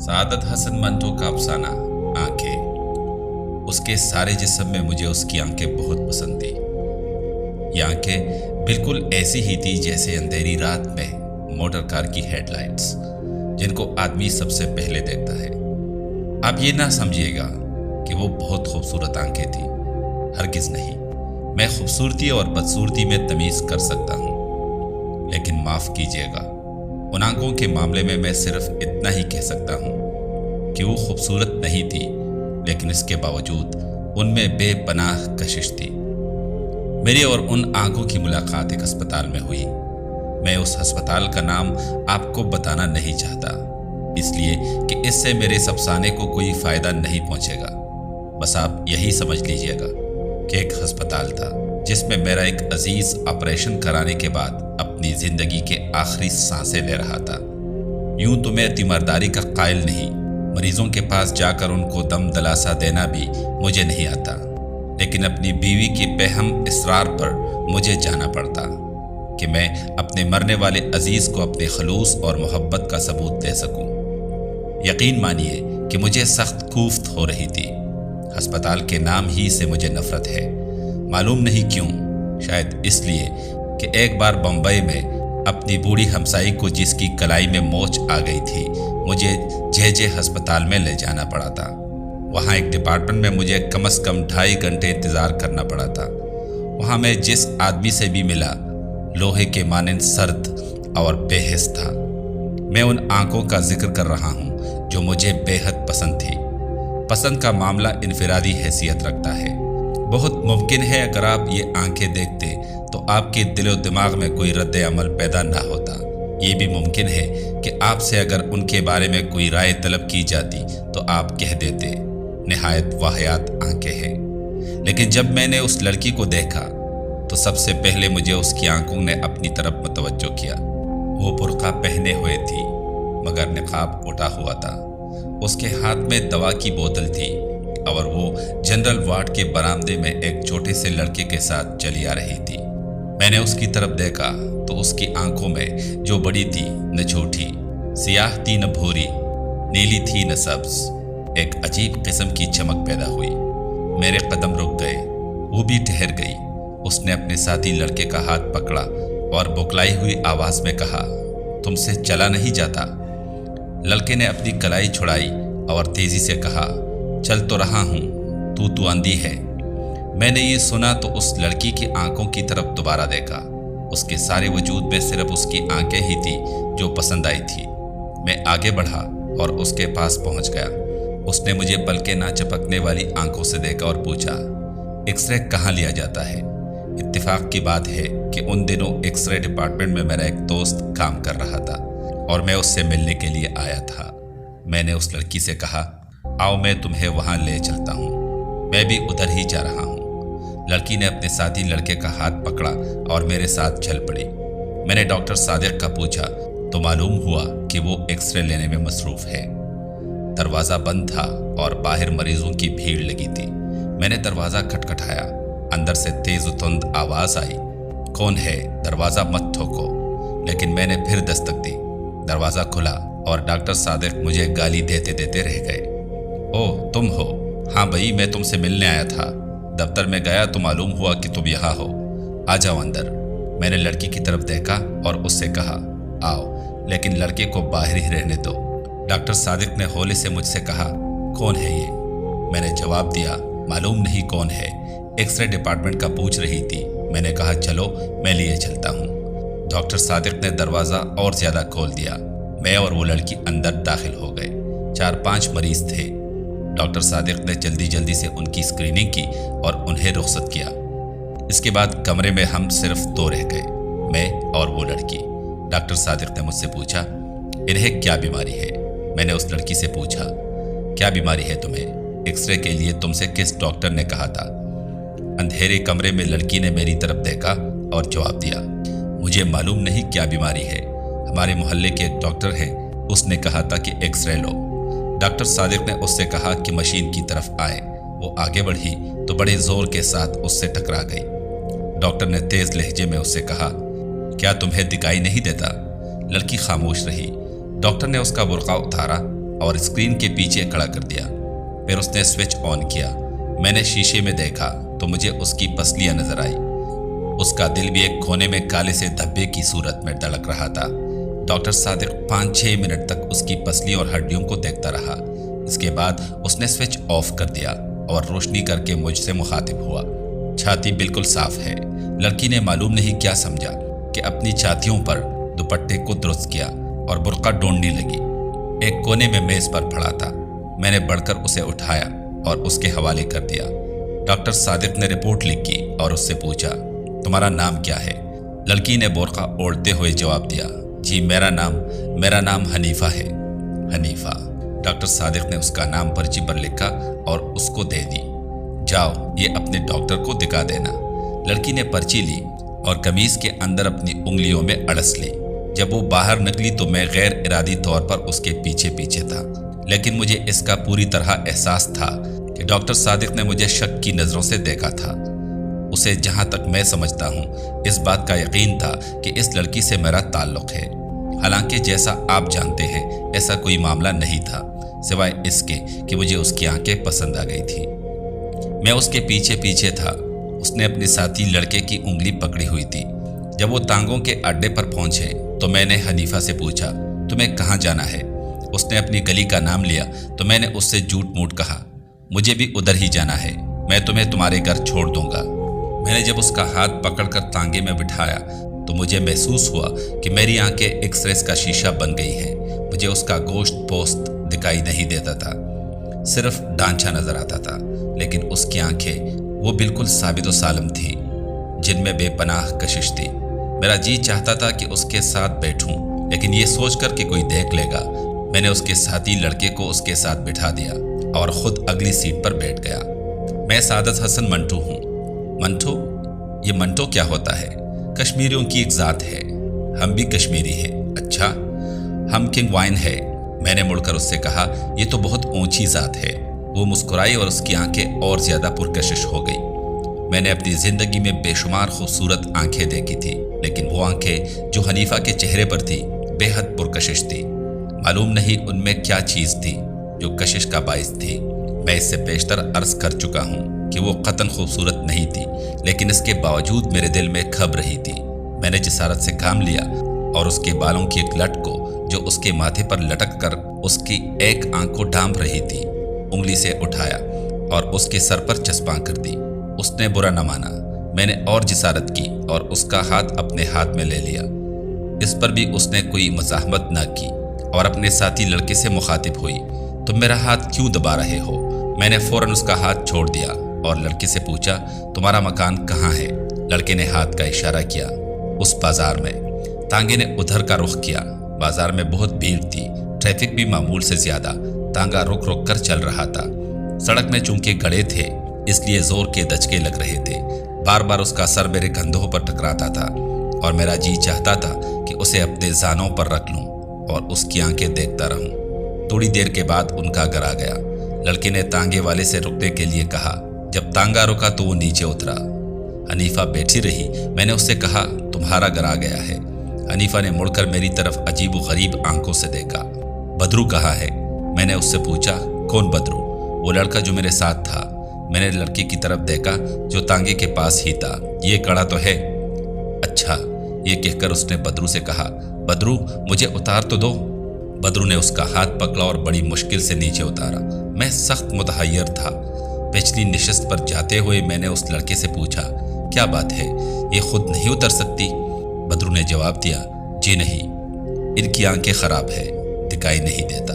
सआदत हसन मंटो का अफसाना आंखें। उसके सारे जिस्म में मुझे उसकी आंखें बहुत पसंद थी। ये आंखें बिल्कुल ऐसी ही थी जैसे अंधेरी रात में मोटर कार की हेडलाइट्स, जिनको आदमी सबसे पहले देखता है। आप ये ना समझिएगा कि वो बहुत खूबसूरत आंखें थी, हरगिज़ नहीं। मैं खूबसूरती और बदसूरती में तमीज़ कर सकता हूँ, लेकिन माफ़ कीजिएगा, उन आंखों के मामले में मैं सिर्फ इतना ही कह सकता हूँ कि वो खूबसूरत नहीं थी, लेकिन इसके बावजूद उनमें बेपनाह कशिश थी। मेरी और उन आंखों की मुलाकात एक अस्पताल में हुई। मैं उस अस्पताल का नाम आपको बताना नहीं चाहता, इसलिए कि इससे मेरे इस अफसाने को कोई फ़ायदा नहीं पहुँचेगा। बस आप यही समझ लीजिएगा कि एक अस्पताल था जिसमें मेरा एक अजीज़ ऑपरेशन कराने के बाद अपनी ज़िंदगी के आखिरी सांसें ले रहा था। यूं तो मैं तीमारदारी का कायल नहीं, मरीजों के पास जाकर उनको दम दलासा देना भी मुझे नहीं आता, लेकिन अपनी बीवी के बेहम इसरार पर मुझे जाना पड़ता कि मैं अपने मरने वाले अजीज़ को अपने खलूस और मोहब्बत का सबूत दे सकूं। यकीन मानिए कि मुझे सख्त खूफ्त हो रही थी। अस्पताल के नाम ही से मुझे नफ़रत है, मालूम नहीं क्यों। शायद इसलिए कि एक बार बम्बई में अपनी बूढ़ी हमसाई को, जिसकी कलाई में मोच आ गई थी, मुझे जे अस्पताल में ले जाना पड़ा था। वहाँ एक डिपार्टमेंट में मुझे कम से कम 2.5 घंटे इंतज़ार करना पड़ा था। वहाँ मैं जिस आदमी से भी मिला, लोहे के मानंद सर्द और बेहिस था। मैं उन आंखों का जिक्र कर रहा हूँ जो मुझे बेहद पसंद थी। पसंद का मामला इनफिरादी हैसियत रखता है। बहुत मुमकिन है अगर आप ये आंखें देखते तो आपके दिलो दिमाग में कोई रद्द अमल पैदा ना होता। ये भी मुमकिन है कि आपसे अगर उनके बारे में कोई राय तलब की जाती तो आप कह देते, निहायत वाहियात आंखें हैं। लेकिन जब मैंने उस लड़की को देखा तो सबसे पहले मुझे उसकी आंखों ने अपनी तरफ मुतवज्जो किया। वो बुर्का पहने हुए थी, मगर निकाब उठा हुआ था। उसके हाथ में दवा की बोतल थी और वो जनरल वार्ड के बरामदे में एक छोटे से लड़के के साथ चली आ रही थी। मैंने उसकी तरफ देखा तो उसकी आंखों में जो बड़ी थी न छोटी, सियाह थी न भूरी, नीली थी न सब्ज, एक अजीब किस्म की चमक पैदा हुई। मेरे कदम रुक गए, वो भी ठहर गई। उसने अपने साथी लड़के का हाथ पकड़ा और बुकलाई हुई आवाज़ में कहा, तुमसे चला नहीं जाता। लड़के ने अपनी कलाई छुड़ाई और तेजी से कहा, चल तो रहा हूँ, तू अंधी है। मैंने ये सुना तो उस लड़की की आंखों की तरफ दोबारा देखा। उसके सारे वजूद में सिर्फ उसकी आंखें ही थी जो पसंद आई थी। मैं आगे बढ़ा और उसके पास पहुंच गया। उसने मुझे पलके ना चपकने वाली आंखों से देखा और पूछा, एक्सरे कहाँ लिया जाता है? इत्तेफाक की बात है कि उन दिनों एक्सरे डिपार्टमेंट में मेरा एक दोस्त काम कर रहा था और मैं उससे मिलने के लिए आया था। मैंने उस लड़की से कहा, आओ मैं तुम्हें वहाँ ले चलता हूँ, मैं भी उधर ही जा रहा हूँ। लड़की ने अपने साथी लड़के का हाथ पकड़ा और मेरे साथ चल पड़ी। मैंने डॉक्टर सादिक का पूछा तो मालूम हुआ कि वो एक्सरे लेने में मसरूफ़ है। दरवाज़ा बंद था और बाहर मरीजों की भीड़ लगी थी। मैंने दरवाज़ा खटखटाया। अंदर से तेज़ तुंद आवाज़ आई, कौन है? दरवाज़ा मत ठोको। लेकिन मैंने फिर दस्तक दी। दरवाज़ा खुला और डॉक्टर सादिक मुझे गाली देते देते रह गए। ओह, तुम हो? हाँ भाई, मैं तुमसे मिलने आया था। दफ्तर में गया तो मालूम हुआ कि तुम यहाँ हो। आ जाओ अंदर। मैंने लड़की की तरफ देखा और उससे कहा, आओ, लेकिन लड़के को बाहर ही रहने दो। डॉक्टर सादिक ने हौले से मुझसे कहा, कौन है ये? मैंने जवाब दिया, मालूम नहीं कौन है, एक्सरे डिपार्टमेंट का पूछ रही थी। मैंने कहा, चलो मैं लिए चलता हूँ। डॉक्टर सादिक ने दरवाज़ा और ज़्यादा खोल दिया। मैं और वो लड़की अंदर दाखिल हो गए। 4-5 मरीज थे। डॉक्टर सादिक ने जल्दी जल्दी से उनकी स्क्रीनिंग की और उन्हें रुखसत किया। इसके बाद कमरे में हम सिर्फ 2 रह गए, मैं और वो लड़की। डॉक्टर सादिक ने मुझसे पूछा, इन्हें क्या बीमारी है? मैंने उस लड़की से पूछा, क्या बीमारी है तुम्हें? एक्सरे के लिए तुमसे किस डॉक्टर ने कहा था? अंधेरे कमरे में लड़की ने मेरी तरफ देखा और जवाब दिया, मुझे मालूम नहीं क्या बीमारी है। हमारे मोहल्ले के एक डॉक्टर हैं, उसने कहा था कि एक्सरे लो। डॉक्टर सादिक ने उससे कहा कि मशीन की तरफ आए। वो आगे बढ़ी तो बड़े जोर के साथ उससे टकरा गई। डॉक्टर ने तेज लहजे में उससे कहा, क्या तुम्हें दिखाई नहीं देता? लड़की खामोश रही। डॉक्टर ने उसका बुर्का उतारा और स्क्रीन के पीछे खड़ा कर दिया। फिर उसने स्विच ऑन किया। मैंने शीशे में देखा तो मुझे उसकी पसलियां नजर आई। उसका दिल भी एक कोने में काले से धब्बे की सूरत में धड़क रहा था। डॉक्टर सादिक 5-6 मिनट तक उसकी पसलियों और हड्डियों को देखता रहा। इसके बाद उसने स्विच ऑफ कर दिया और रोशनी करके मुझसे मुखातिब हुआ। छाती बिल्कुल साफ है। लड़की ने मालूम नहीं क्या समझा कि अपनी छातियों पर दुपट्टे को दुरुस्त किया और बुर्का ढूंढने लगी। एक कोने में मेज पर पड़ा था। मैंने बढ़कर उसे उठाया और उसके हवाले कर दिया। डॉक्टर सादिक ने रिपोर्ट लिखी और उससे पूछा, तुम्हारा नाम क्या है? लड़की ने बुर्का ओढ़ते हुए जवाब दिया, जी मेरा नाम हनीफा है। हनीफा। डॉक्टर सादिक ने उसका नाम पर्ची पर लिखा और उसको दे दी। जाओ ये अपने डॉक्टर को दिखा देना। लड़की ने पर्ची ली और कमीज के अंदर अपनी उंगलियों में अड़स ली। जब वो बाहर निकली तो मैं गैर इरादी तौर पर उसके पीछे पीछे था, लेकिन मुझे इसका पूरी तरह एहसास था कि डॉक्टर सादिक ने मुझे शक की नज़रों से देखा था। उसे जहां तक मैं समझता हूं इस बात का यकीन था कि इस लड़की से मेरा ताल्लुक है। हालांकि जैसा आप जानते हैं ऐसा कोई मामला नहीं था, सिवाय इसके कि मुझे उसकी आंखें पसंद आ गई थी। मैं उसके पीछे पीछे था। उसने अपने साथी लड़के की उंगली पकड़ी हुई थी। जब वो तांगों के अड्डे पर पहुंचे तो मैंने हनीफा से पूछा, तुम्हें कहाँ जाना है? उसने अपनी गली का नाम लिया तो मैंने उससे झूठ मूठ कहा, मुझे भी उधर ही जाना है, मैं तुम्हें तुम्हारे घर छोड़ दूंगा। मैंने जब उसका हाथ पकड़कर तांगे में बिठाया तो मुझे महसूस हुआ कि मेरी आंखें एक्सरे का शीशा बन गई हैं। मुझे उसका गोश्त पोस्त दिखाई नहीं देता था, सिर्फ ढांचा नजर आता था, लेकिन उसकी आंखें वो बिल्कुल साबित व सालम थी, जिनमें बेपनाह कशिश थी। मेरा जी चाहता था कि उसके साथ बैठूं, लेकिन ये सोचकर कि कोई देख लेगा, मैंने उसके साथी लड़के को उसके साथ बिठा दिया और खुद अगली सीट पर बैठ गया। मैं सादत हसन मंटू हूँ। मंटू? ये मंटो क्या होता है? कश्मीरियों की एक ज़ात है। हम भी कश्मीरी हैं। अच्छा, हम किंग वाइन है। मैंने मुड़कर उससे कहा, ये तो बहुत ऊंची ज़ात है। वो मुस्कुराई और उसकी आंखें और ज़्यादा पुरकशिश हो गई। मैंने अपनी ज़िंदगी में बेशुमार खूबसूरत आंखें देखी थी, लेकिन वो आंखें जो हनीफा के चेहरे पर थी बेहद पुरकशिश थी। मालूम नहीं उनमें क्या चीज़ थी जो कशिश का बाइस थी। मैं इससे पेशतर अर्ज कर चुका हूँ कि वो कतन खूबसूरत नहीं थी, लेकिन इसके बावजूद मेरे दिल में खब रही थी। मैंने जिसारत से काम लिया और उसके बालों की एक लट को जो उसके माथे पर लटक कर उसकी एक आंख को ढांप रही थी, उंगली से उठाया और उसके सर पर चस्पां कर दी। उसने बुरा न माना। मैंने और जिसारत की और उसका हाथ अपने हाथ में ले लिया। इस पर भी उसने कोई मज़ाहमत न की और अपने साथी लड़के से मुखातिब हुई, तुम मेरा हाथ क्यों दबा रहे हो? मैंने फौरन उसका हाथ छोड़ दिया और लड़के से पूछा, तुम्हारा मकान कहाँ है? लड़के ने हाथ का इशारा किया, उस बाजार में। तांगे ने उधर का रुख किया। बाजार में बहुत भीड़ थी, ट्रैफिक भी मामूल से ज्यादा। तांगा रुक रुक कर चल रहा था। सड़क में चूंकि गड़े थे इसलिए जोर के दचके लग रहे थे। बार बार उसका सर मेरे कंधों पर टकराता था और मेरा जी चाहता था कि उसे अपने जानों पर रख लूं और उसकी आंखें देखता रहूं। थोड़ी देर के बाद उनका घर आ गया। लड़के ने तांगे वाले से रुकने के लिए कहा। जब तांगा रुका तो वो नीचे उतरा। हनीफा बैठी रही। मैंने उससे कहा, तुम्हारा घर आ गया है। हनीफा ने मुड़कर मेरी तरफ अजीब व गरीब आंखों से देखा। बदरू कहाँ है? मैंने उससे पूछा, कौन बदरू? वो लड़का जो मेरे साथ था। मैंने लड़के की तरफ देखा जो तांगे के पास ही था। ये कड़ा तो है। अच्छा, ये कहकर उसने बदरू से कहा, बदरू मुझे उतार तो दो। बदरू ने उसका हाथ पकड़ा और बड़ी मुश्किल से नीचे उतारा। मैं सख्त मुतहय्यर था। पिछली निशस्त पर जाते हुए मैंने उस लड़के से पूछा, क्या बात है, ये खुद नहीं उतर सकती? बदरू ने जवाब दिया, जी नहीं, इनकी आंखें खराब है, दिखाई नहीं देता।